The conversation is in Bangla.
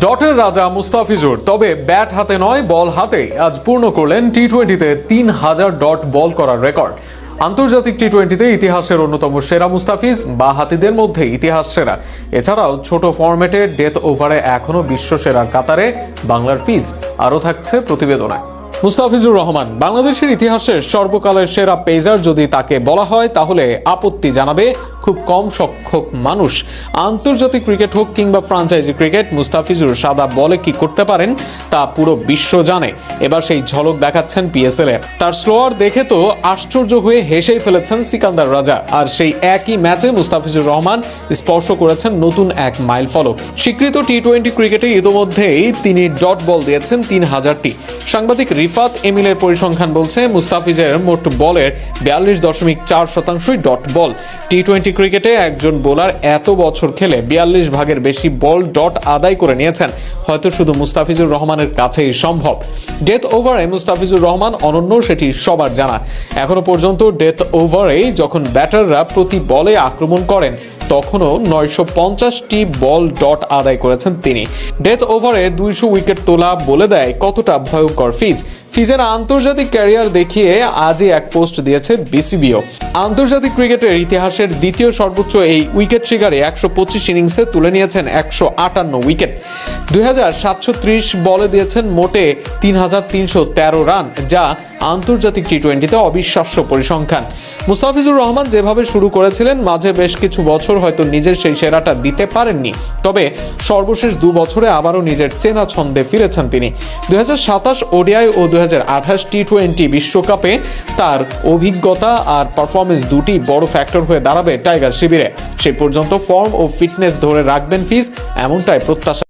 ডটের রাজা মুস্তাফিজুর, তবে ব্যাট হাতে নয় বল হাতে আজ পূর্ণ করলেন টি-20-তে ৩,০০০ ডট বল করার রেকর্ড। আন্তর্জাতিক টি-20-তে ইতিহাসের অন্যতম সেরা মুস্তাফিজ বা হাতিদের মধ্যে ইতিহাস সেরা। এছাড়াও ছোট ফরম্যাটে ডেথ ওভারে এখনও বিশ্ব সেরার কাতারে বাংলার ফিজ। আরও থাকছে প্রতিবেদনায়। মুস্তাফিজুর রহমান বাংলাদেশের ইতিহাসের সর্বকালের সেরা পেসার যদি তাকে বলা হয় তাহলে আপত্তি জানাবে খুব কম সংখ্যক মানুষ। আন্তর্জাতিক ক্রিকেট হোক কিংবা ফ্রাঞ্চাইজি ক্রিকেট, মুস্তাফিজুর সাদা বলে কি করতে পারেন তা পুরো বিশ্ব জানে। এবার সেই ঝলক দেখাচ্ছেন পিএসএল এ। তার স্লোয়ার দেখে তো আশ্চর্য হয়ে হেসেই ফেলেছেন সিকান্দার রাজা। আর সেই একই ম্যাচে মুস্তাফিজুর রহমান স্পর্শ করেছেন নতুন এক মাইল ফলক। স্বীকৃত টি-20 ক্রিকেটে ইতোমধ্যেই তিনি ডট বল দিয়েছেন ৩,০০০টি। সাংবাদিক রিফাত এমিলের পরিসংখ্যান বলছে মুস্তাফিজের মোট বলের ৪২.৪%ই ডট বল। টি-20 ক্রিকেটে একজন বোলার এত বছর খেলে ৪২ ভাগের বেশি বল ডট আদায় করে নিয়েছেন। হয়তো শুধু মুস্তাফিজুর রহমানের কাছেই সম্ভব। ডেথ ওভারে মুস্তাফিজুর রহমান অনন্য, সেটি সবার জানা। এখনো পর্যন্ত ডেথ ওভারে যখন ব্যাটাররা প্রতি বলে আক্রমণ করেন তখনও ৯৫০টি বল ডট আদায় করেছেন তিনি। ডেথ ওভারে ২০০ উইকেট তোলা বলে দেয় কতটা ভয়ঙ্কর ফিজের আন্তর্জাতিক ক্যারিয়ার দেখিয়ে আজই এক পোস্ট দিয়েছে বিসিবিও। আন্তর্জাতিক ক্রিকেটের ইতিহাসের দ্বিতীয় সর্বোচ্চ এই উইকেট শিকারে ১২৫ ইনিংসে তুলে নিয়েছেন ১৫৮ উইকেট। ২৭৩০ বলে দিয়েছেন মোটে ৩৩১৩ রান, যা আন্তর্জাতিক টি-20-তে অবিশ্বাস্য পরিসংখ্যান। মুস্তাফিজুর রহমান যেভাবে শুরু করেছিলেন, মাঝে বেশ কিছু বছর হয়তো নিজের সেই সেরাটা দিতে পারেননি, তবে সর্বশেষ ২ বছরে আবারও নিজের চেনা ছন্দে ফিরেছেন তিনি। ২০২৭ ওডিআই ও ২০২৮ টি-20 বিশ্বকাপে তার অভিজ্ঞতা আর পারফরমেন্স দুটি বড় ফ্যাক্টর হয়ে দাঁড়াবে টাইগার শিবিরে। সে পর্যন্ত ফর্ম ও ফিটনেস ধরে রাখবেন ফিজ, এমনটাই প্রত্যাশা।